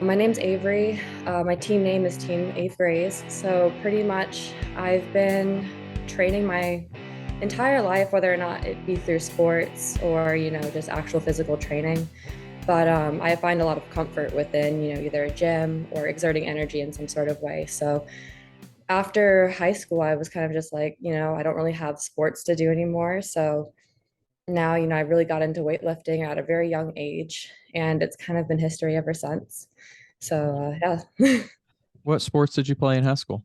My name's Avery. My team name is Team Eighth Grades. So pretty much I've been training my entire life, whether or not it be through sports or, just actual physical training. But I find a lot of comfort within, either a gym or exerting energy in some sort of way. So after high school, I was kind of just like, I don't really have sports to do anymore. So now, I really got into weightlifting at a very young age, and it's kind of been history ever since. So, yeah. What sports did you play in high school?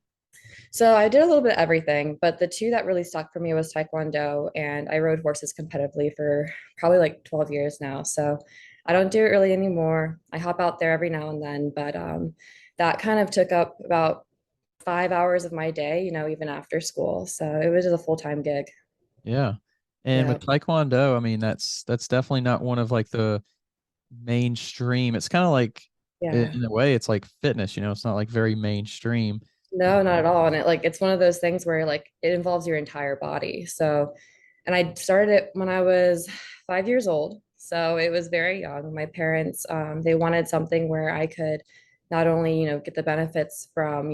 So I did a little bit of everything, but the two that really stuck for me was Taekwondo, and I rode horses competitively for probably like 12 years now. So I don't do it really anymore. I hop out there every now and then, but that kind of took up about 5 hours of my day, even after school. So it was just a full-time gig. Yeah. And Yeah. with Taekwondo, I mean, that's definitely not one of like the mainstream. It's kind of like Yeah. in a way, it's like fitness, it's not like very mainstream. No, not at all. And it's one of those things where it involves your entire body. So, and I started it when I was 5 years old. So it was very young. My parents, they wanted something where I could not only, get the benefits from,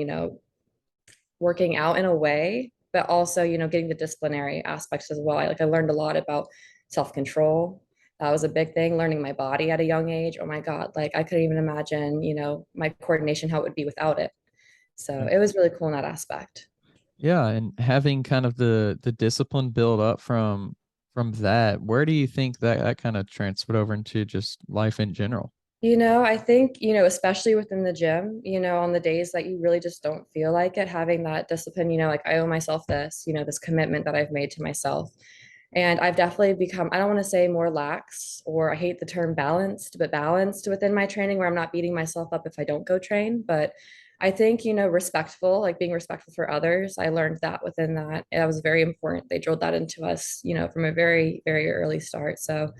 working out in a way, but also, getting the disciplinary aspects as well. I learned a lot about self-control. That was a big thing, learning my body at a young age. Oh my God, I couldn't even imagine, my coordination, how it would be without it. So Yeah. it was really cool in that aspect. Yeah, and having kind of the discipline build up from that, where do you think that kind of transferred over into just life in general? I think, especially within the gym, on the days that you really just don't feel like it, having that discipline, like I owe myself this, this commitment that I've made to myself. And I've definitely become, I don't want to say more lax, or I hate the term balanced, but balanced within my training where I'm not beating myself up if I don't go train. But I think, respectful, like being respectful for others, I learned that within that. That was very important. They drilled that into us, from a very, very early start. So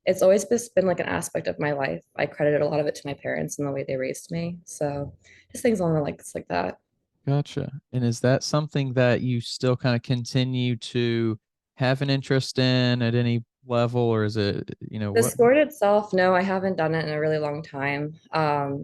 it's always just been like an aspect of my life. I credited a lot of it to my parents and the way they raised me. So just things along the lines like that. Gotcha. And is that something that you still kind of continue to have an interest in at any level, or is it, The what? sport itself, no, I haven't done it in a really long time.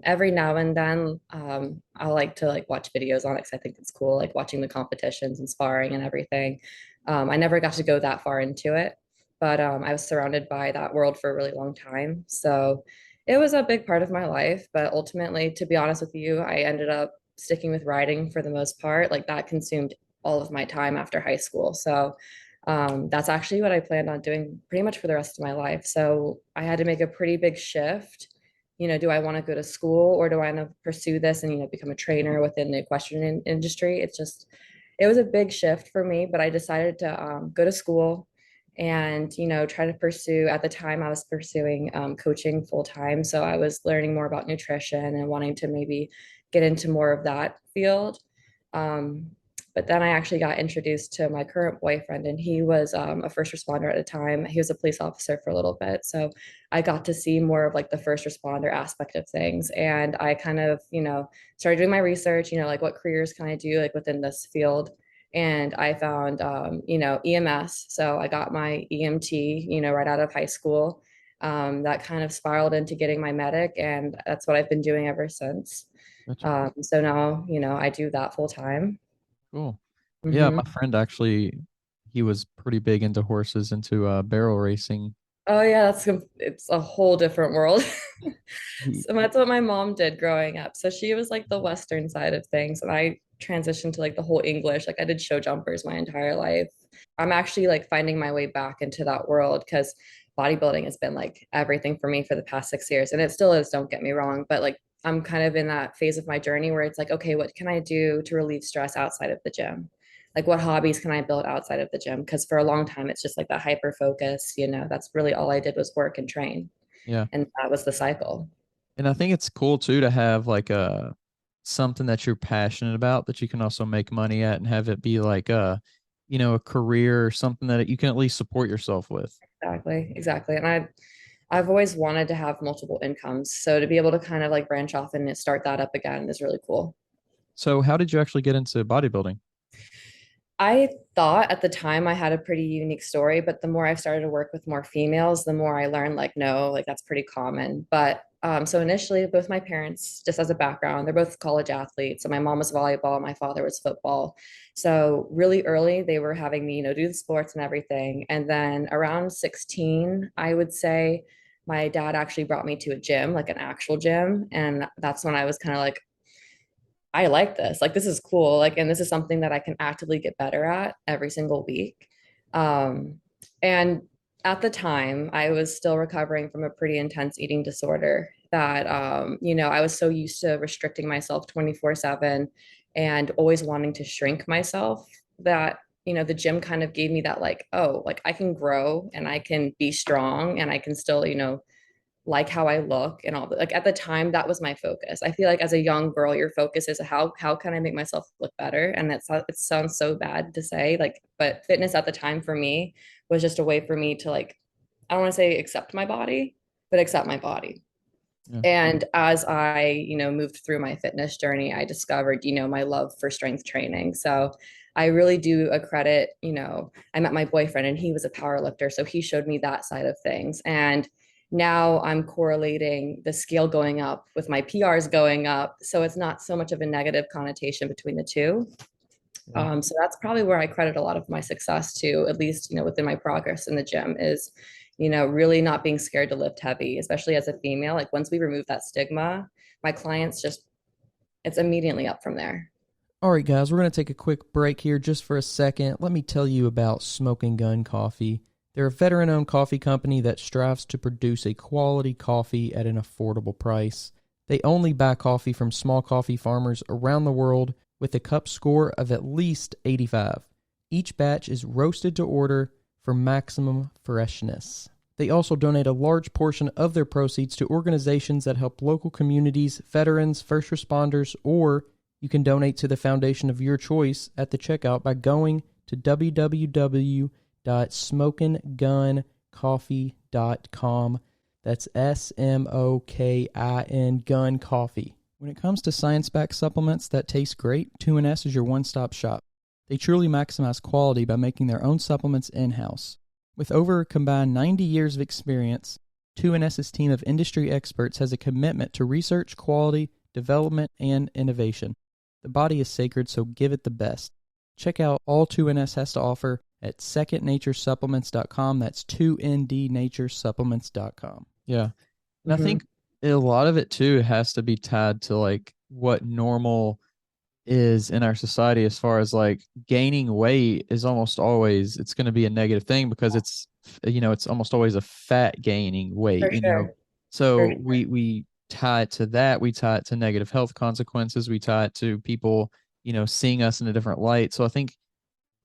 Every now and then, I like to watch videos on it because I think it's cool, like watching the competitions and sparring and everything. I never got to go that far into it, but I was surrounded by that world for a really long time. So it was a big part of my life. But ultimately, to be honest with you, I ended up sticking with writing for the most part. Like that consumed all of my time after high school. So that's actually what I planned on doing pretty much for the rest of my life. So I had to make a pretty big shift. Do I want to go to school, or do I want to pursue this and, become a trainer within the equestrian industry? It was a big shift for me, but I decided to go to school and, try to pursue, at the time I was pursuing coaching full time. So I was learning more about nutrition and wanting to maybe get into more of that field. Um, but then I actually got introduced to my current boyfriend, and he was a first responder at the time. He was a police officer for a little bit. So I got to see more of like the first responder aspect of things. And I kind of, started doing my research, like what careers can I do like within this field. And I found, EMS. So I got my EMT, right out of high school. That kind of spiraled into getting my medic, and that's what I've been doing ever since. Gotcha. So now, I do that full time. Cool. Yeah, my Hmm. friend actually, he was pretty big into horses, into barrel racing. Oh yeah, it's a whole different world. He, So that's what my mom did growing up. So she was like the Western side of things, and I transitioned to like the whole English. Like I did show jumpers my entire life. I'm actually like finding my way back into that world because bodybuilding has been like everything for me for the past 6 years, and it still is. Don't get me wrong, but like I'm kind of in that phase of my journey where it's like, okay, what can I do to relieve stress outside of the gym? Like what hobbies can I build outside of the gym? Because for a long time, it's just like that hyper focus, that's really all I did was work and train. yeah. And that was the cycle. And I think it's cool too to have like a something that you're passionate about that you can also make money at and have it be like a career or something that you can at least support yourself with. Exactly, exactly. And I've always wanted to have multiple incomes. So to be able to kind of like branch off and start that up again is really cool. So how did you actually get into bodybuilding? I thought at the time I had a pretty unique story, but the more I've started to work with more females, the more I learned like, no, like that's pretty common. But So initially, both my parents, just as a background, they're both college athletes. So my mom was volleyball, my father was football. So really early, they were having me, do the sports and everything. And then around 16, I would say my dad actually brought me to a gym, like an actual gym. And that's when I was kind of like, I like this. Like, this is cool. Like, and this is something that I can actively get better at every single week. And at the time, I was still recovering from a pretty intense eating disorder that, I was so used to restricting myself 24/7 and always wanting to shrink myself that, the gym kind of gave me that, like, oh, like I can grow and I can be strong and I can still, like how I look and all that. Like at the time, that was my focus. I feel like as a young girl, your focus is how can I make myself look better? And it sounds so bad to say, like, but fitness at the time for me was just a way for me to like, I don't want to say accept my body, but accept my body. Yeah. And as I, moved through my fitness journey, I discovered, my love for strength training. So I really do accredit, I met my boyfriend and he was a power lifter. So he showed me that side of things. And now I'm correlating the scale going up with my PRs going up. So it's not so much of a negative connotation between the two. Yeah. So that's probably where I credit a lot of my success to, at least, within my progress in the gym is, really not being scared to lift heavy, especially as a female. Like once we remove that stigma, my clients just, it's immediately up from there. All right, guys, we're going to take a quick break here just for a second. Let me tell you about Smoking Gun Coffee. They're a veteran-owned coffee company that strives to produce a quality coffee at an affordable price. They only buy coffee from small coffee farmers around the world with a cup score of at least 85. Each batch is roasted to order for maximum freshness. They also donate a large portion of their proceeds to organizations that help local communities, veterans, first responders, or you can donate to the foundation of your choice at the checkout by going to www.smokingguncoffee.com. That's SMOKIN Gun Coffee. When it comes to science-backed supplements that taste great, 2NS is your one-stop shop. They truly maximize quality by making their own supplements in-house. With over a combined 90 years of experience, 2NS's team of industry experts has a commitment to research, quality, development, and innovation. The body is sacred, so give it the best. Check out all 2NS has to offer at secondnaturesupplements.com. That's 2ndnaturesupplements.com. Yeah. And I think a lot of it too has to be tied to like what normal is in our society, as far as like gaining weight is almost always, it's going to be a negative thing because it's almost always a fat gaining weight, For sure. For so sure. we tie it to that. We tie it to negative health consequences. We tie it to people, seeing us in a different light. So I think,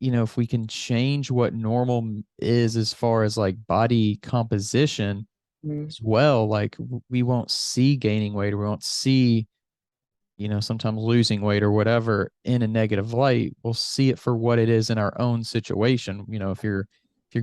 if we can change what normal is as far as like body composition Mhm. as well, like we won't see gaining weight, or we won't see, sometimes losing weight or whatever in a negative light. We'll see it for what it is in our own situation. If you're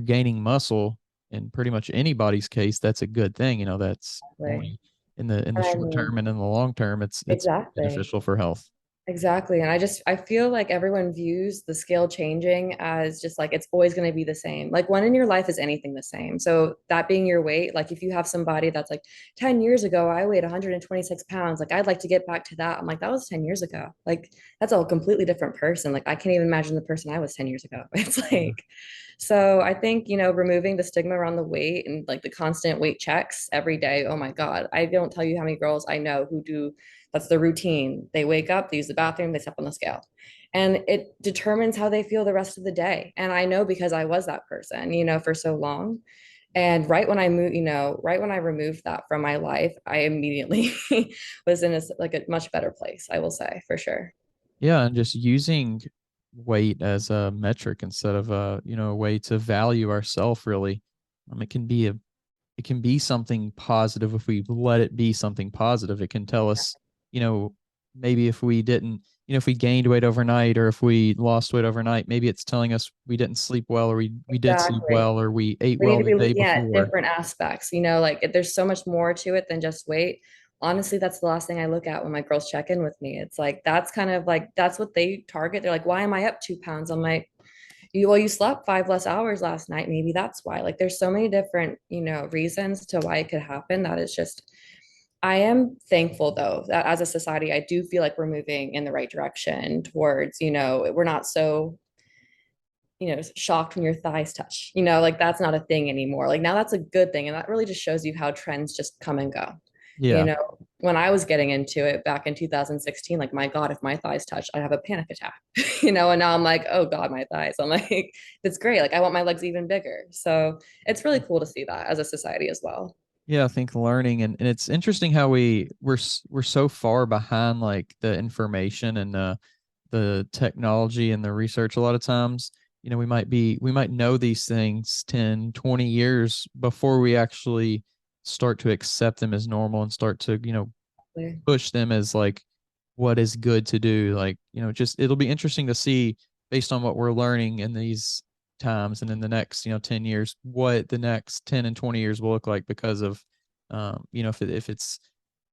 gaining muscle in pretty much anybody's case, that's a good thing. That's Exactly. only in the And I short mean, term, and in the long term, it's exactly. beneficial for health. Exactly. And I feel like everyone views the scale changing as just like it's always going to be the same. Like when in your life is anything the same? So that being your weight, like if you have somebody that's like 10 years ago, I weighed 126 pounds, like I'd like to get back to that. I'm like, that was 10 years ago. Like that's a completely different person. Like I can't even imagine the person I was 10 years ago. It's Yeah. like, so I think, removing the stigma around the weight and like the constant weight checks every day. Oh my God. I don't tell you how many girls I know who do that's their routine. They wake up, they use the bathroom, they step on the scale. And it determines how they feel the rest of the day. And I know because I was that person, for so long. And right when I moved, right when I removed that from my life, I immediately was in like a much better place, I will say, for sure. Yeah, and just using weight as a metric instead of a way to value ourself really. It can be something positive if we let it be something positive. It can tell us, maybe if we didn't, if we gained weight overnight, or if we lost weight overnight, maybe it's telling us we didn't sleep well, or we did sleep Exactly. well, or we ate We need well to the be day looking at before. different aspects, like there's so much more to it than just weight. Honestly, that's the last thing I look at when my girls check in with me. It's like that's kind of like that's what they target. They're like, why am I up 2 pounds? I'm like, you slept 5 less hours last night. Maybe that's why. Like there's so many different, reasons to why it could happen that it's just I am thankful though that as a society, I do feel like we're moving in the right direction towards, we're not so, shocked when your thighs touch, like that's not a thing anymore. Like now that's a good thing. And that really just shows you how trends just come and go. You Yeah. know, when I was getting into it back in 2016, like my God, if my thighs touched, I'd have a panic attack, and now I'm like, oh God, my thighs. I'm like, that's great. Like I want my legs even bigger. So it's really cool to see that as a society as well. Yeah, I think learning and it's interesting how we're so far behind like the information and the technology and the research a lot of times. We might know these things 10, 20 years before we actually start to accept them as normal and start to, push them as like what is good to do. Like, just it'll be interesting to see based on what we're learning in these times and in the next, 10 years, what the next 10 and 20 years will look like because of, if it's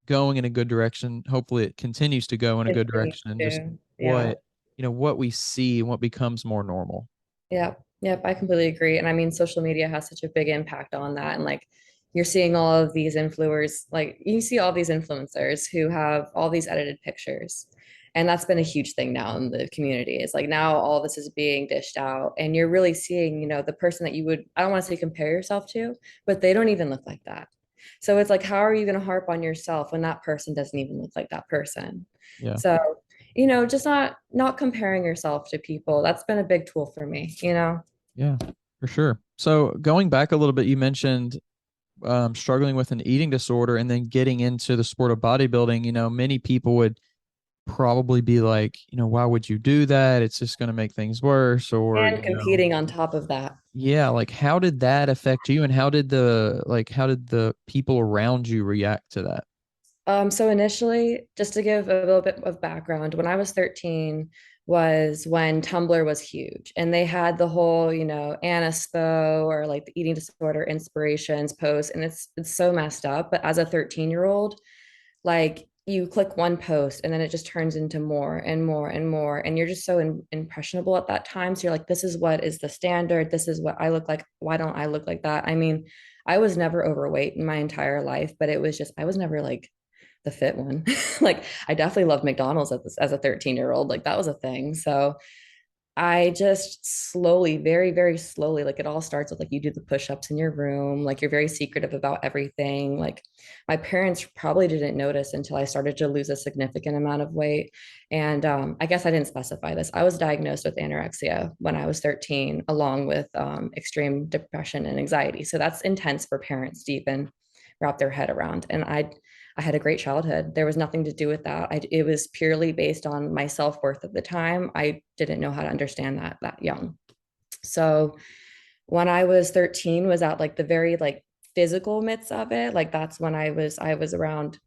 going in a good direction, hopefully it continues to go in a good Continue direction and just to, yeah. what, what we see and what becomes more normal. Yeah, yep, I completely agree. And I mean, social media has such a big impact on that. And like, you're seeing all of these influencers, like, you see all these influencers who have all these edited pictures. And that's been a huge thing now in the community. It's like now all this is being dished out, and you're really seeing, the person that you would, I don't want to say compare yourself to, but they don't even look like that. So it's like, how are you going to harp on yourself when that person doesn't even look like that person? Yeah. So just not comparing yourself to people. That's been a big tool for me. Yeah, for sure. So going back a little bit, you mentioned struggling with an eating disorder and then getting into the sport of bodybuilding. Many people would probably be like, why would you do that? It's just going to make things worse. Or, And competing on top of that. yeah, like how did that affect you and how did the people around you react to that? So initially, just to give a little bit of background, when I was 13 was when Tumblr was huge, and they had the whole, Anaspo or like the eating disorder inspirations post, and it's so messed up. But as a 13-year-old, like you click one post and then it just turns into more and more and more, and you're just so impressionable at that time. So you're like, this is what is the standard. This is what I look like. Why don't I look like that? I mean, I was never overweight in my entire life, but it was just I was never like the fit one. Like I definitely loved McDonald's as a 13-year-old. Like that was a thing. So I just slowly, very, very slowly, like it all starts with like you do the push-ups in your room, like you're very secretive about everything. Like my parents probably didn't notice until I started to lose a significant amount of weight. And I guess I didn't specify this. I was diagnosed with anorexia when I was 13, along with extreme depression and anxiety. So that's intense for parents to even wrap their head around. And I had a great childhood. There was nothing to do with that. It was purely based on my self-worth at the time. I didn't know how to understand that young. So when I was 13 was at like the very like physical midst of it. Like that's when I was around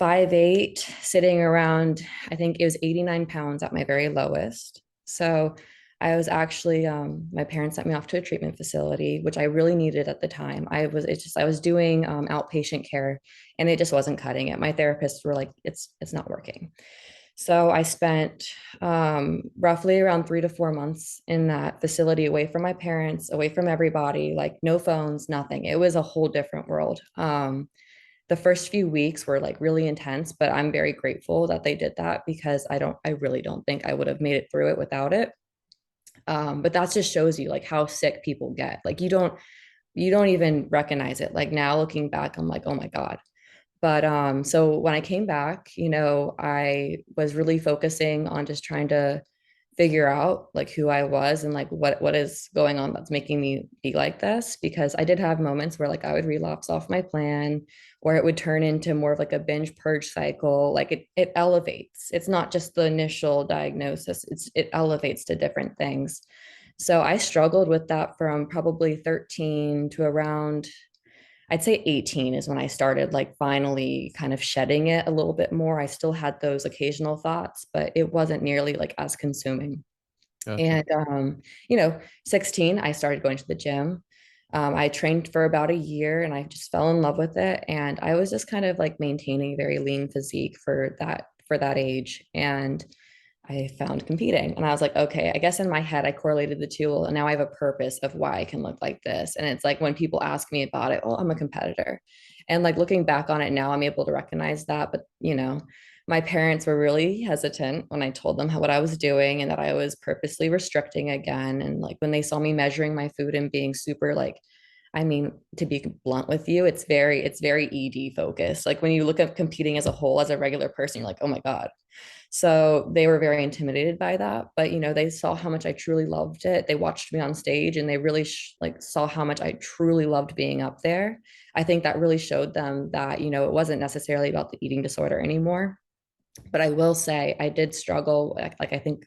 5'8", sitting around, I think it was 89 pounds at my very lowest. So I was actually, my parents sent me off to a treatment facility, which I really needed at the time. I was doing outpatient care, and it just wasn't cutting it. My therapists were like, it's not working. So I spent roughly around 3 to 4 months in that facility, away from my parents, away from everybody, like no phones, nothing. It was a whole different world. The first few weeks were like really intense, but I'm very grateful that they did that, because I really don't think I would have made it through it without it. But that just shows you like how sick people get. Like you don't even recognize it. Like now looking back, I'm like, oh my God. But so when I came back, I was really focusing on just trying to figure out like who I was and like what is going on that's making me be like this. Because I did have moments where like I would relapse off my plan, or it would turn into more of like a binge purge cycle. Like it elevates. It's not just the initial diagnosis, it elevates to different things. So I struggled with that from probably 13 to around, I'd say 18 is when I started like finally kind of shedding it a little bit more. I still had those occasional thoughts, but it wasn't nearly like as consuming. Gotcha. And 16, I started going to the gym. I trained for about a year, and I just fell in love with it. And I was just kind of like maintaining a very lean physique for that age. And I found competing. And I was like, okay, I guess in my head, I correlated the two. And now I have a purpose of why I can look like this. And it's like when people ask me about it, well, I'm a competitor. And like looking back on it now, I'm able to recognize that. But, my parents were really hesitant when I told them what I was doing and that I was purposely restricting again. And like when they saw me measuring my food and being super like, I mean, to be blunt with you, it's very ED focused. Like when you look at competing as a whole, as a regular person, you're like, oh my God. So they were very intimidated by that, but they saw how much I truly loved it. They watched me on stage and they really like saw how much I truly loved being up there. I think that really showed them that, it wasn't necessarily about the eating disorder anymore. But I will say I did struggle. Like I think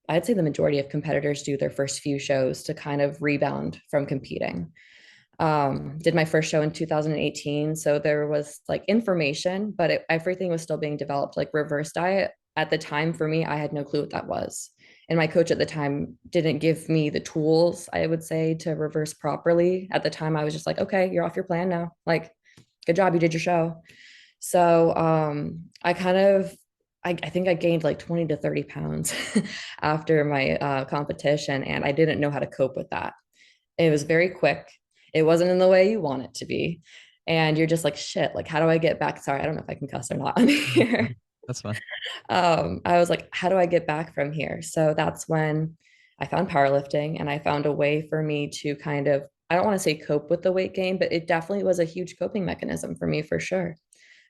I'd say the majority of competitors do their first few shows to kind of rebound from competing. Did my first show in 2018. So there was like information, but everything was still being developed, like reverse diet. At the time for me, I had no clue what that was. And my coach at the time didn't give me the tools, I would say, to reverse properly. At the time, I was just like, okay, you're off your plan now. Like, good job, you did your show. So I think I gained like 20 to 30 pounds after my competition, and I didn't know how to cope with that. It was very quick. It wasn't in the way you want it to be. And you're just like, shit, like, how do I get back? Sorry, I don't know if I can cuss or not on here. That's fine. I was like, how do I get back from here? So that's when I found powerlifting and I found a way for me to kind of, I don't want to say cope with the weight gain, but it definitely was a huge coping mechanism for me for sure.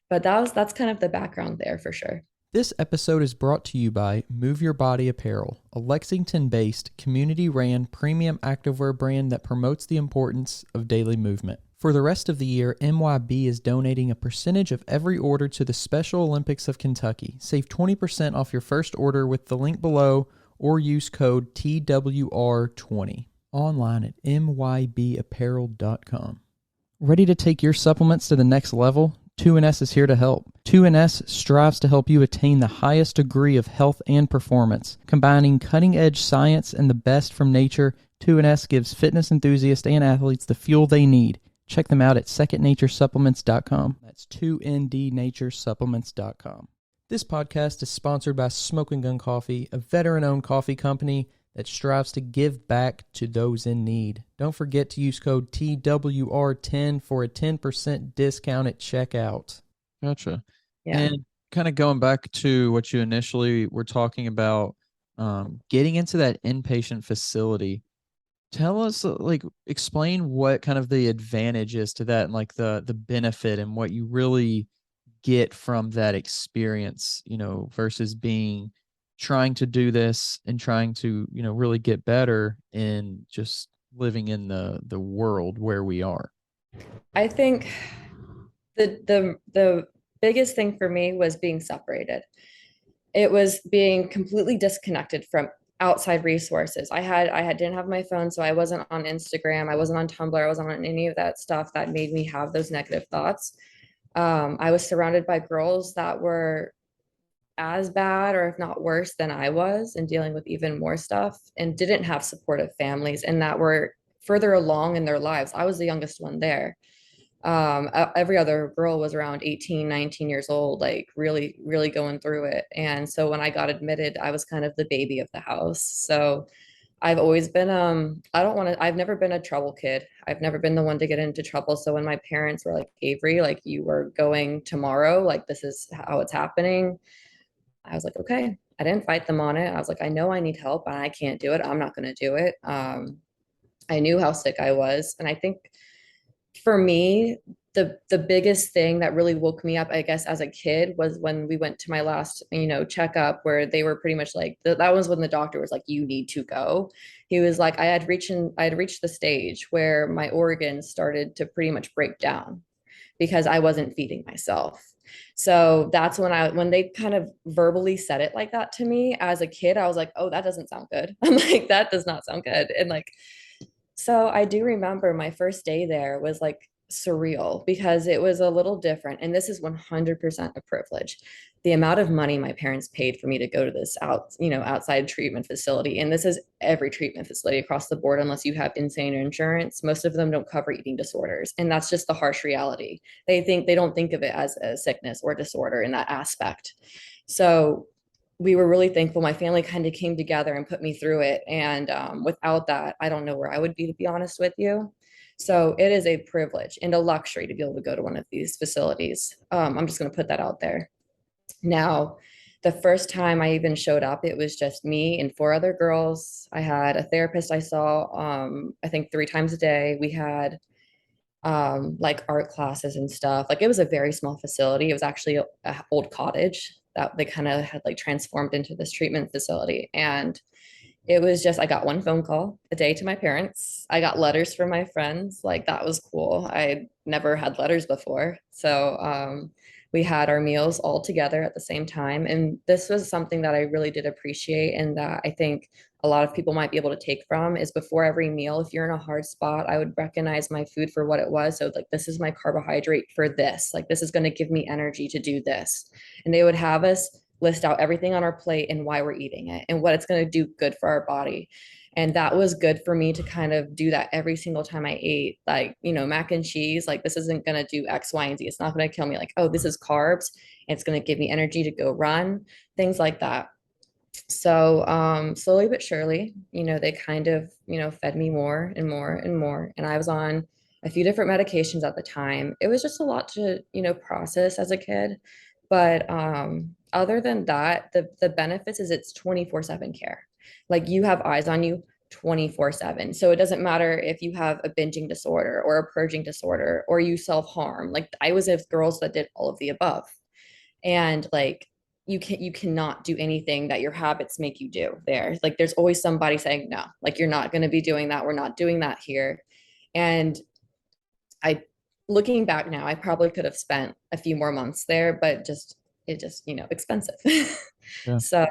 But that's kind of the background there for sure. This episode is brought to you by Move Your Body Apparel, a Lexington-based, community-ran premium activewear brand that promotes the importance of daily movement. For the rest of the year, MYB is donating a percentage of every order to the Special Olympics of Kentucky. Save 20% off your first order with the link below or use code TWR20. Online at mybapparel.com. Ready to take your supplements to the next level? 2NS is here to help. 2NS strives to help you attain the highest degree of health and performance. Combining cutting-edge science and the best from nature, 2NS gives fitness enthusiasts and athletes the fuel they need. Check them out at secondnaturesupplements.com. That's 2ndnaturesupplements.com. This podcast is sponsored by Smoking Gun Coffee, a veteran-owned coffee company that strives to give back to those in need. Don't forget to use code TWR10 for a 10% discount at checkout. Gotcha. Yeah. And kind of going back to what you initially were talking about, getting into that inpatient facility, tell us, explain what kind of the advantage is to that and like the benefit and what you really get from that experience, versus trying to do this and trying to, really get better in just living in the world where we are. I think the biggest thing for me was being separated. It was being completely disconnected from outside resources. Didn't have my phone, so I wasn't on Instagram, I wasn't on Tumblr, I wasn't on any of that stuff that made me have those negative thoughts. I was surrounded by girls that were as bad or if not worse than I was and dealing with even more stuff and didn't have supportive families and that were further along in their lives. I was the youngest one there. Every other girl was around 18, 19 years old, like really, really going through it. And so when I got admitted, I was kind of the baby of the house. So I've always been, I've never been a trouble kid. I've never been the one to get into trouble. So when my parents were like, Avery, like you were going tomorrow, like this is how it's happening, I was like, okay. I didn't fight them on it. I was like, I know I need help and I can't do it. I'm not going to do it. I knew how sick I was. And I think for me, the biggest thing that really woke me up, I guess, as a kid was when we went to my last, checkup where they were pretty much like, that was when the doctor was like, you need to go. He was like, I had reached the stage where my organs started to pretty much break down because I wasn't feeding myself. So that's when they kind of verbally said it like that to me as a kid, I was like, oh, that doesn't sound good. I'm like, that does not sound good. And like, so I do remember my first day there was like surreal because it was a little different. And this is 100% a privilege. The amount of money my parents paid for me to go to this outside treatment facility. And this is every treatment facility across the board, unless you have insane insurance. Most of them don't cover eating disorders. And that's just the harsh reality. They don't think of it as a sickness or disorder in that aspect. So we were really thankful. My family kind of came together and put me through it. And without that, I don't know where I would be, to be honest with you. So it is a privilege and a luxury to be able to go to one of these facilities. I'm just going to put that out there. Now, the first time I even showed up, it was just me and four other girls. I had a therapist I saw, I think 3 times a day. We had like art classes and stuff. Like it was a very small facility. It was actually a old cottage that they kind of had like transformed into this treatment facility. And it was just, I got one phone call a day to my parents. I got letters from my friends. Like that was cool. I never had letters before. So we had our meals all together at the same time. And this was something that I really did appreciate and that I think a lot of people might be able to take from is before every meal, if you're in a hard spot, I would recognize my food for what it was. So like, this is my carbohydrate for this. Like, this is going to give me energy to do this. And they would have us list out everything on our plate and why we're eating it and what it's going to do good for our body. And that was good for me to kind of do that every single time I ate, like, mac and cheese. Like, this isn't going to do X, Y, and Z. It's not going to kill me. Like, oh, this is carbs. It's going to give me energy to go run, things like that. So slowly but surely, they kind of, fed me more and more and more. And I was on a few different medications at the time. It was just a lot to, process as a kid. But other than that, the benefits is it's 24/7 care. Like you have eyes on you 24/7. So it doesn't matter if you have a binging disorder or a purging disorder or you self-harm. Like I was with girls that did all of the above. And like you cannot do anything that your habits make you do there. Like there's always somebody saying, no, like you're not going to be doing that. We're not doing that here. And I looking back now, I probably could have spent a few more months there, but it just, expensive. Yeah. So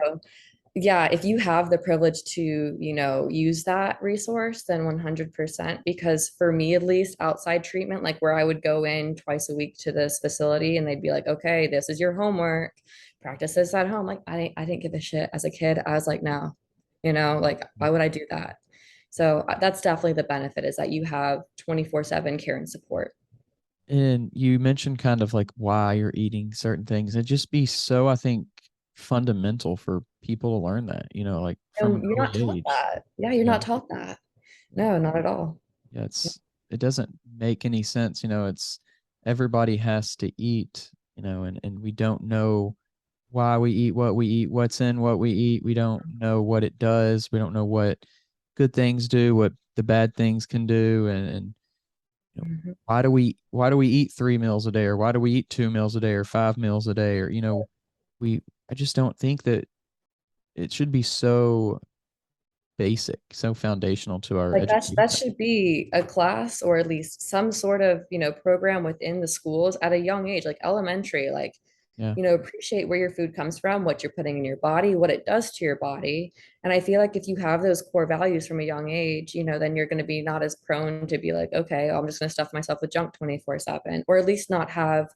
yeah, if you have the privilege to, use that resource, then 100%. Because for me, at least outside treatment, like where I would go in twice a week to this facility and they'd be like, okay, this is your homework, practice this at home. Like I didn't give a shit as a kid. I was like, no, like why would I do that? So that's definitely the benefit is that you have 24/7 care and support. And you mentioned kind of like why you're eating certain things. It'd just be so, I think, fundamental for people to learn that, like from an You're not early taught age. that. Yeah, you're Yeah. not taught that. No, not at all. Yeah. It doesn't make any sense. It's everybody has to eat, and we don't know why we eat, what's in what we eat. We don't know what it does. We don't know what good things do, what the bad things can do. And Mhm. why do we eat 3 meals a day, or why do we eat 2 meals a day or 5 meals a day, or we I just don't think that it should be so basic, so foundational to our Like that education. should be a class or at least some sort of, program within the schools at a young age, like elementary, like, Yeah. appreciate where your food comes from, what you're putting in your body, what it does to your body. And I feel like if you have those core values from a young age, then you're going to be not as prone to be like, okay, I'm just going to stuff myself with junk 24/7, or at least not have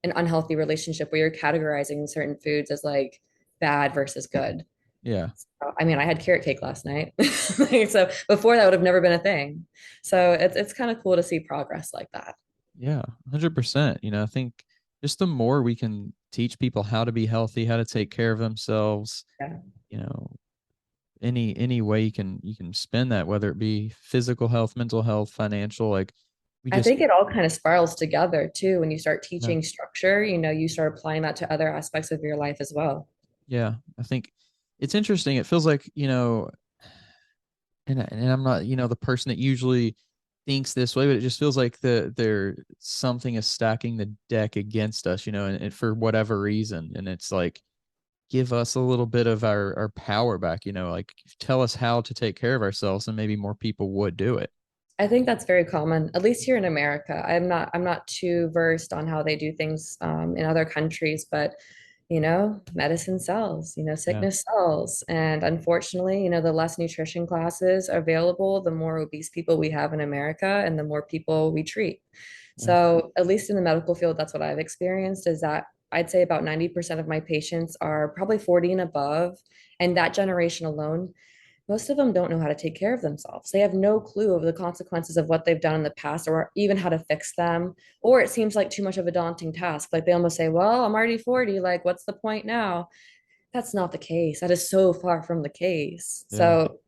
an unhealthy relationship where you're categorizing certain foods as like bad versus good. Yeah. I mean, I had carrot cake last night. So before that would have never been a thing. So it's kind of cool to see progress like that. Yeah, 100%. I think just the more we can teach people how to be healthy, how to take care of themselves, Yeah. you know, any way you can spend that, whether it be physical health, mental health, financial, like we I just think it all kind of spirals together too. When you start yeah, teaching structure, you start applying that to other aspects of your life as well. yeah, I think it's interesting. It feels like, and I'm not, the person that usually thinks this way, but it just feels like there something is stacking the deck against us, and for whatever reason. And it's like, give us a little bit of our power back, like tell us how to take care of ourselves, and maybe more people would do it. I think that's very common, at least here in America. I'm not too versed on how they do things in other countries, but medicine sells, Yeah. sickness sells. And unfortunately, the less nutrition classes available, the more obese people we have in America and the more people we treat. Yeah. So, at least in the medical field, that's what I've experienced is that I'd say about 90% of my patients are probably 40 and above. And that generation alone, most of them don't know how to take care of themselves. They have no clue of the consequences of what they've done in the past or even how to fix them. Or it seems like too much of a daunting task. Like they almost say, well, I'm already 40. Like, what's the point now? That's not the case. That is so far from the case. Yeah. So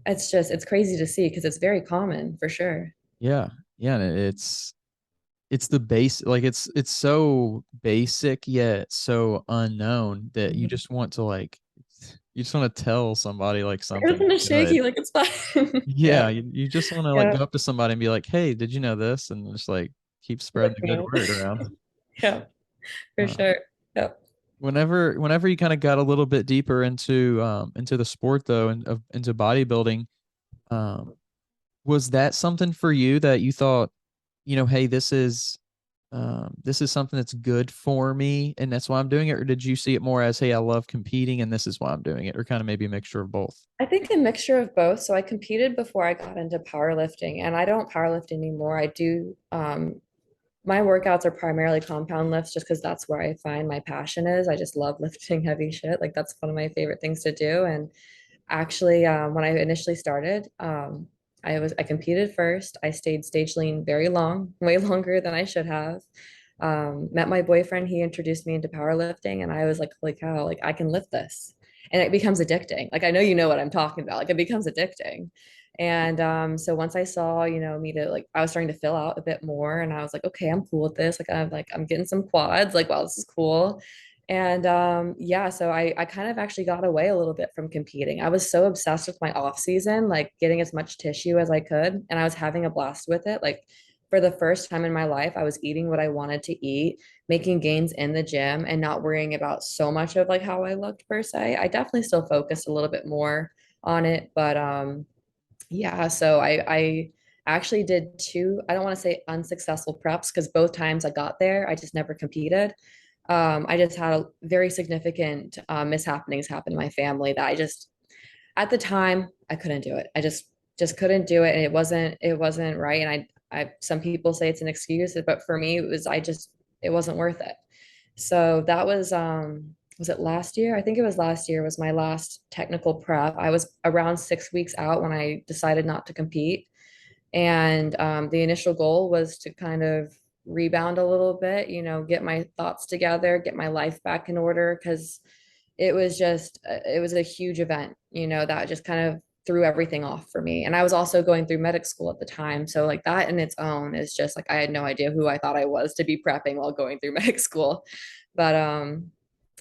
it's crazy to see because it's very common for sure. Yeah. Yeah. And it's the base, like it's so basic yet so unknown that you Mhm. just want to like, you just want to tell somebody like It's something gonna good. shaky, like it's fine. Yeah, Yeah, you just want to like yeah. go up to somebody and be like, "Hey, did you know this?" And just like keep spreading Look, the good man. word around. Yeah, for Uh, sure. Yeah. whenever you kind of got a little bit deeper into the sport though, and into bodybuilding, um, was that something for you that you thought, hey, this is something that's good for me, and that's why I'm doing it, or did you see it more as, hey, I love competing, and this is why I'm doing it, or kind of maybe a mixture of both? I think a mixture of both. So I competed before I got into powerlifting, and I don't powerlift anymore. I do my workouts are primarily compound lifts just because that's where I find my passion is. I just love lifting heavy shit. Like that's one of my favorite things to do. And actually, when I initially started, I competed first. I stayed stage lean very long, way longer than I should have. Met my boyfriend. He introduced me into powerlifting, and I was like, "Holy cow! Like I can lift this," and it becomes addicting. Like I know you know what I'm talking about. Like it becomes addicting. And so once I saw, me to like, I was starting to fill out a bit more, and I was like, okay, I'm cool with this. I'm getting some quads. Like, wow, this is cool. And yeah, so I kind of actually got away a little bit from competing. I was so obsessed with my off season, like getting as much tissue as I could, and I was having a blast with it. Like for the first time in my life, I was eating what I wanted to eat, making gains in the gym, and not worrying about so much of like how I looked per se. I definitely still focused a little bit more on it, but yeah, so I actually did two, I don't want to say unsuccessful preps because both times I got there, I just never competed. I just had a very significant mishappenings happen in my family that I just at the time I couldn't do it. I just couldn't do it, and it wasn't right. And I some people say it's an excuse, but for me it wasn't worth it. So that was it last year? I think it was last year was my last technical prep. I was around 6 weeks out when I decided not to compete. And the initial goal was to kind of rebound a little bit, get my thoughts together, get my life back in order, because it was a huge event, that just kind of threw everything off for me. And I was also going through medic school at the time. So, like, that in its own is just like, I had no idea who I thought I was to be prepping while going through medic school. But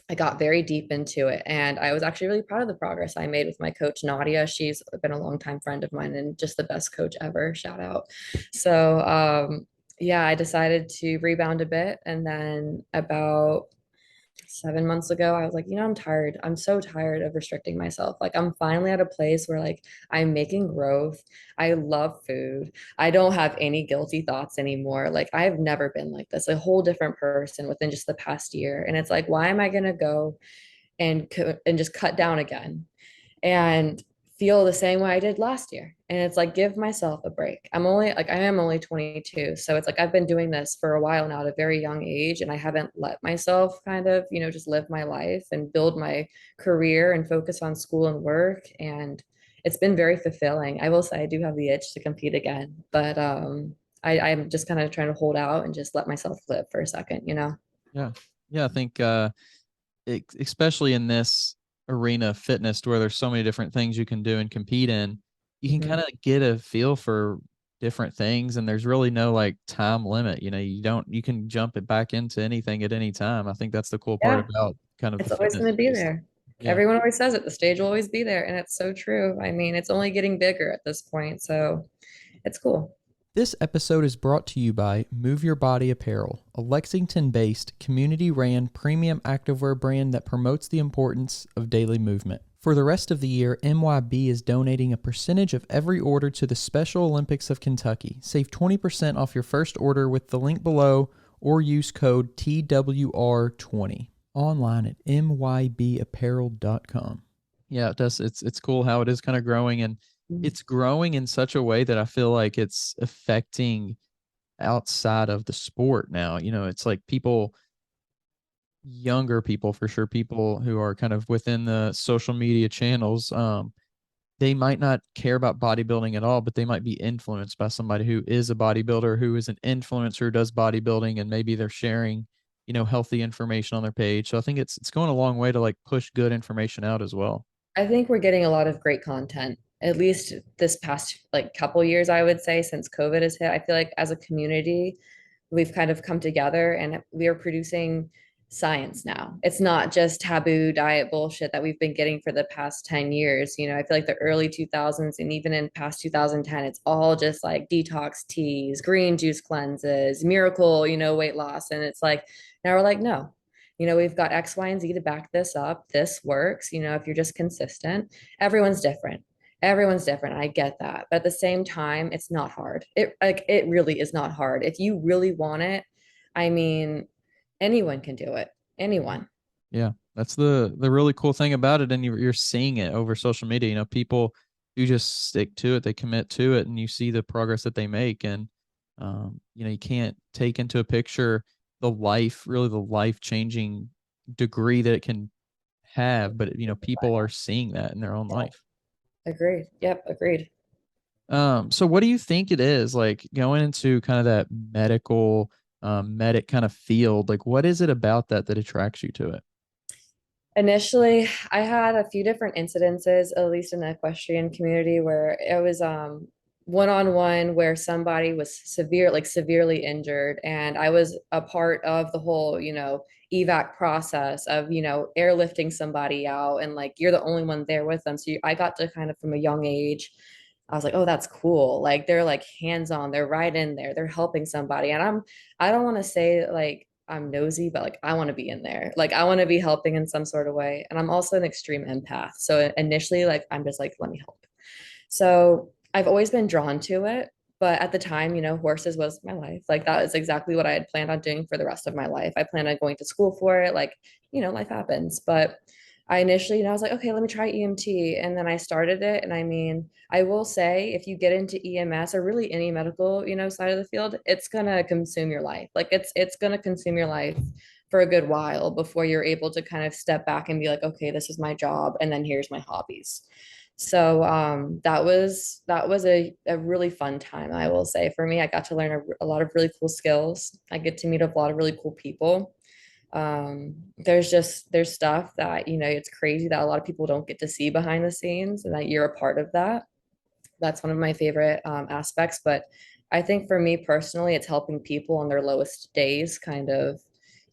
I got very deep into it, and I was actually really proud of the progress I made with my coach Nadia. She's been a longtime friend of mine and just the best coach ever. Shout out. So yeah, I decided to rebound a bit, and then about 7 months ago, I was like, I'm tired. I'm so tired of restricting myself. Like, I'm finally at a place where, like, I'm making growth. I love food. I don't have any guilty thoughts anymore. Like, I've never been like this, a whole different person within just the past year. And it's like, why am I going to go and just cut down again and feel the same way I did last year? And it's like, give myself a break. I am only 22. So it's like, I've been doing this for a while now at a very young age. And I haven't let myself kind of, just live my life and build my career and focus on school and work. And it's been very fulfilling. I will say I do have the itch to compete again, but I'm just kind of trying to hold out and just let myself live for a second. Yeah. Yeah, I think especially in this arena of fitness where there's so many different things you can do and compete in, you can kind Mhm. of get a feel for different things, and there's really no like time limit. You can jump it back into anything at any time. I think that's the cool part Yeah, about kind of the it's always fitness going to be space. there. Yeah. Everyone always says it. The stage will always be there. And it's so true. I mean, it's only getting bigger at this point. So it's cool. This episode is brought to you by Move Your Body Apparel, a Lexington based, community ran premium activewear brand that promotes the importance of daily movement. For the rest of the year, MYB is donating a percentage of every order to the Special Olympics of Kentucky. Save 20% off your first order with the link below or use code TWR20 online at mybapparel.com. Yeah, it does. It's cool how it is kind of growing, and it's growing in such a way that I feel like it's affecting outside of the sport now. It's like people, younger people for sure, people who are kind of within the social media channels, they might not care about bodybuilding at all, but they might be influenced by somebody who is a bodybuilder, who is an influencer, who does bodybuilding, and maybe they're sharing healthy information on their page. So I think it's going a long way to like push good information out as well. I think we're getting a lot of great content, at least this past like couple years, I would say, since COVID has hit. I feel like as a community, we've kind of come together and we are producing science now. It's not just taboo diet bullshit that we've been getting for the past 10 years. I feel like the early 2000s and even in past 2010, it's all just like detox teas, green juice cleanses, miracle, weight loss. And it's like, now we're like, no, we've got X, Y, and Z to back this up. This works. If you're just consistent, everyone's different. Everyone's different. I get that. But at the same time, it's not hard. It really is not hard. If you really want it, I mean, anyone can do it. Anyone. Yeah, that's the really cool thing about it, and you're seeing it over social media. People do just stick to it, they commit to it, and you see the progress that they make. And you can't take into a picture the life changing degree that it can have, but people are seeing that in their own life. Agreed. Yep, agreed. So what do you think it is like going into kind of that medic kind of field? Like, what is it about that attracts you to it? Initially, I had a few different incidences, at least in the equestrian community, where it was one-on-one where somebody was severely injured, and I was a part of the whole, evac process of, airlifting somebody out, and like you're the only one there with them. So I got to kind of from a young age, I was like, oh, that's cool. Like they're like hands-on, they're right in there, they're helping somebody. And I don't want to say like I'm nosy, but like I want to be in there. Like I want to be helping in some sort of way. And I'm also an extreme empath. So initially, like I'm just like, let me help. So I've always been drawn to it. But at the time, horses was my life. Like that is exactly what I had planned on doing for the rest of my life. I planned on going to school for it. Like, life happens. But I initially, I was like, okay, let me try EMT. And then I started it. And I mean, I will say if you get into EMS or really any medical, side of the field, it's gonna consume your life. Like it's gonna consume your life for a good while before you're able to kind of step back and be like, okay, this is my job, and then here's my hobbies. So that was a really fun time, I will say. For me, I got to learn a lot of really cool skills. I get to meet a lot of really cool people. There's stuff that it's crazy that a lot of people don't get to see behind the scenes, and that you're a part of that. That's one of my favorite aspects. But I think for me personally, it's helping people on their lowest days, kind of.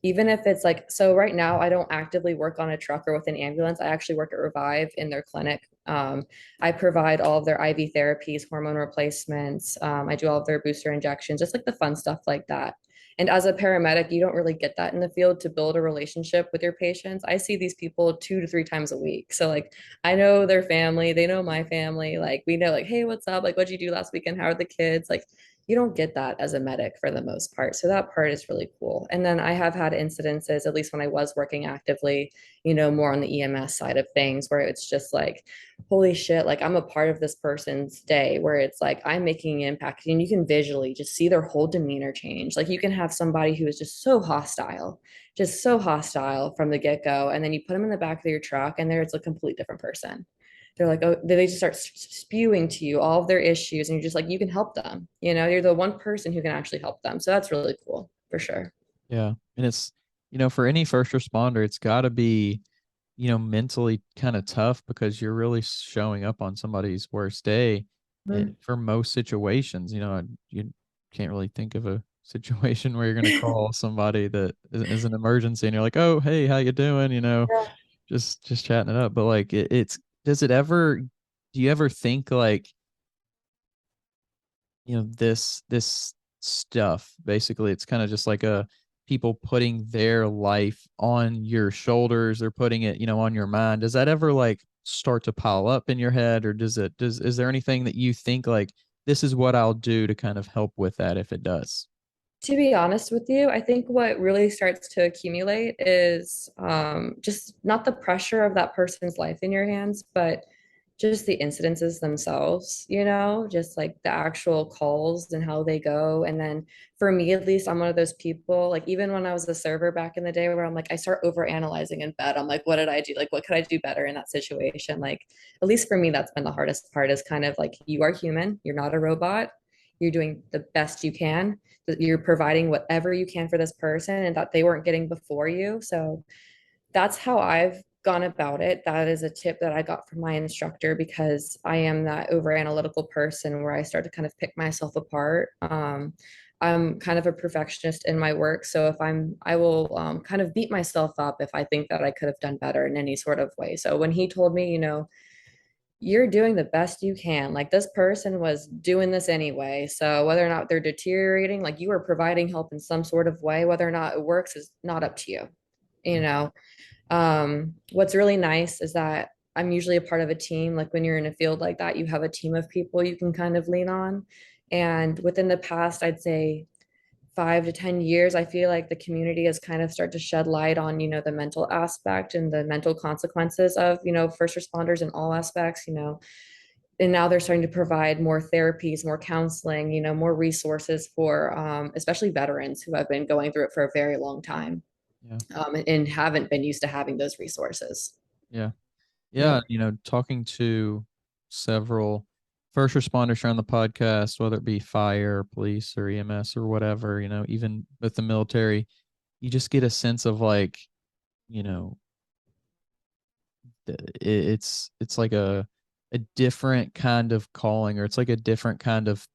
Even if it's like, so right now I don't actively work on a truck or with an ambulance. I actually work at Revive in their clinic. I provide all of their IV therapies, hormone replacements. I do all of their booster injections, just like the fun stuff like that. And as a paramedic, you don't really get that in the field to build a relationship with your patients. I see these people 2 to 3 times a week. So like I know their family, they know my family. Like we know like, hey, what's up? Like what'd you do last weekend? How are the kids? Like you don't get that as a medic for the most part. So that part is really cool. And then I have had incidences, at least when I was working actively, more on the EMS side of things, where it's just like, holy shit, like I'm a part of this person's day, where it's like I'm making an impact, and you can visually just see their whole demeanor change. Like you can have somebody who is just so hostile from the get-go, and then you put them in the back of your truck and there it's a complete different person. They're like, oh, they just start spewing to you all of their issues, and you're just like, you can help them. You're the one person who can actually help them. So that's really cool for sure. Yeah. And it's, for any first responder, it's got to be, mentally kind of tough because you're really showing up on somebody's worst day. And for most situations, you can't really think of a situation where you're going to call somebody that is an emergency and you're like, oh, hey, how you doing? Yeah. Just chatting it up. But like, does it ever, do you ever think like, this stuff, basically it's kind of just like a people putting their life on your shoulders, they're putting it on your mind. Does that ever like start to pile up in your head, or is there anything that you think like this is what I'll do to kind of help with that if it does? To be honest with you, I think what really starts to accumulate is just not the pressure of that person's life in your hands, but just the incidences themselves, just like the actual calls and how they go. And then for me, at least, I'm one of those people, like even when I was a server back in the day, where I'm like, I start over analyzing in bed. I'm like, what did I do? Like, what could I do better in that situation? Like, at least for me, that's been the hardest part, is kind of like, you are human, you're not a robot. you're doing the best you can, that you're providing whatever you can for this person and that they weren't getting before you. So that's how I've gone about it. That is a tip that I got from my instructor because I am that over analytical person where I start to kind of pick myself apart. I'm kind of a perfectionist in my work. So I will kind of beat myself up if I think that I could have done better in any sort of way. So when he told me, you're doing the best you can, like this person was doing this anyway. So whether or not they're deteriorating, like you are providing help in some sort of way, whether or not it works is not up to you. You know, what's really nice is that I'm usually a part of a team. Like when you're in a field like that, you have a team of people you can kind of lean on. And within the past, I'd say 5 to 10 years, I feel like the community has kind of started to shed light on, the mental aspect and the mental consequences of, first responders in all aspects, and now they're starting to provide more therapies, more counseling, more resources for especially veterans who have been going through it for a very long time. Yeah. And haven't been used to having those resources. Yeah. Yeah. Yeah. Talking to several first responders here on the podcast, whether it be fire, police, or EMS or whatever, even with the military, you just get a sense of like, you know, it's like a different kind of calling, or it's like a different kind of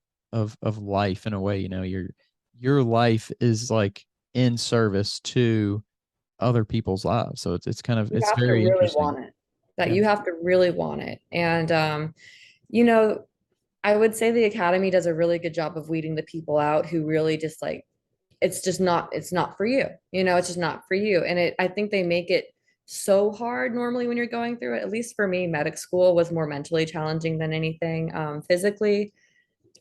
life in a way. Your life is like in service to other people's lives. So it's kind of, You it's have to very really interesting. want it. That Yeah. you have to really want it. And you know, I would say the academy does a really good job of weeding the people out who really just like it's not for you. It's just not for you. And I think they make it so hard normally when you're going through it. At least for me, medic school was more mentally challenging than anything. Physically,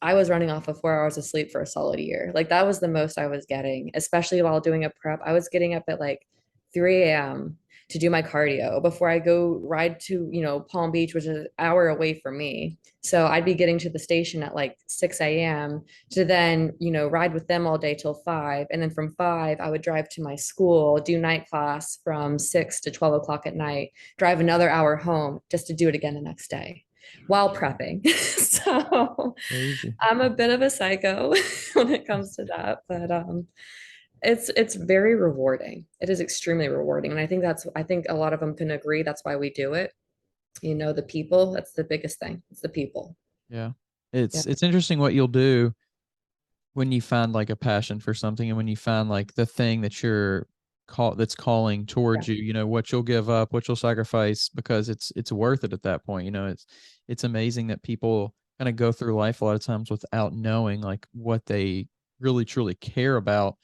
I was running off of 4 hours of sleep for a solid year. Like that was the most I was getting, especially while doing a prep. I was getting up at like 3 a.m. to do my cardio before I go ride to, Palm Beach, which is an hour away from me. So I'd be getting to the station at like 6 a.m. to then, ride with them all day till 5. And then from 5, I would drive to my school, do night class from 6 to 12 o'clock at night, drive another hour home just to do it again the next day while prepping. So Crazy. I'm a bit of a psycho when it comes to that, but it's very rewarding. It is extremely rewarding, and I think a lot of them can agree that's why we do it. The people, that's the biggest thing. It's the people. Yeah. Yeah. It's interesting what you'll do when you find like a passion for something, and when you find like the thing that that's calling Yeah. towards you, what you'll give up, what you'll sacrifice, because it's worth it at that point. It's amazing that people kind of go through life a lot of times without knowing like what they really truly care about,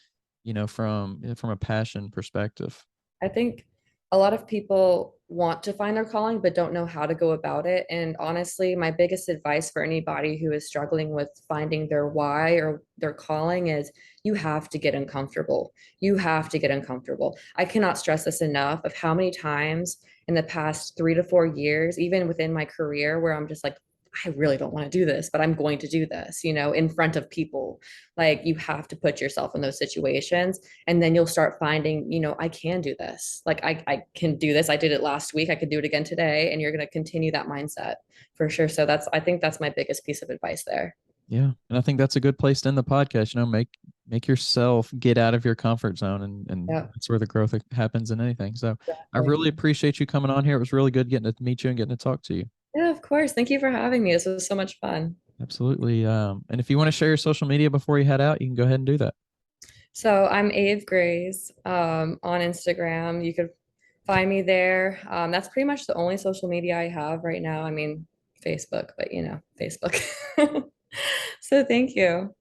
from a passion perspective. I think a lot of people want to find their calling, but don't know how to go about it. And honestly, my biggest advice for anybody who is struggling with finding their why or their calling is you have to get uncomfortable. You have to get uncomfortable. I cannot stress this enough of how many times in the past 3 to 4 years, even within my career, where I'm just like, I really don't want to do this, but I'm going to do this, in front of people. Like you have to put yourself in those situations and then you'll start finding, I can do this. Like I can do this. I did it last week. I could do it again today. And you're going to continue that mindset for sure. So I think that's my biggest piece of advice there. Yeah. And I think that's a good place to end the podcast. Make yourself get out of your comfort zone, and Yeah, that's where the growth happens in anything. So I exactly. really appreciate you coming on here. It was really good getting to meet you and getting to talk to you. Yeah, of course. Thank you for having me. This was so much fun. Absolutely. And if you want to share your social media before you head out, you can go ahead and do that. So I'm Ave Grays on Instagram. You could find me there. That's pretty much the only social media I have right now. I mean, Facebook, but Facebook. So thank you.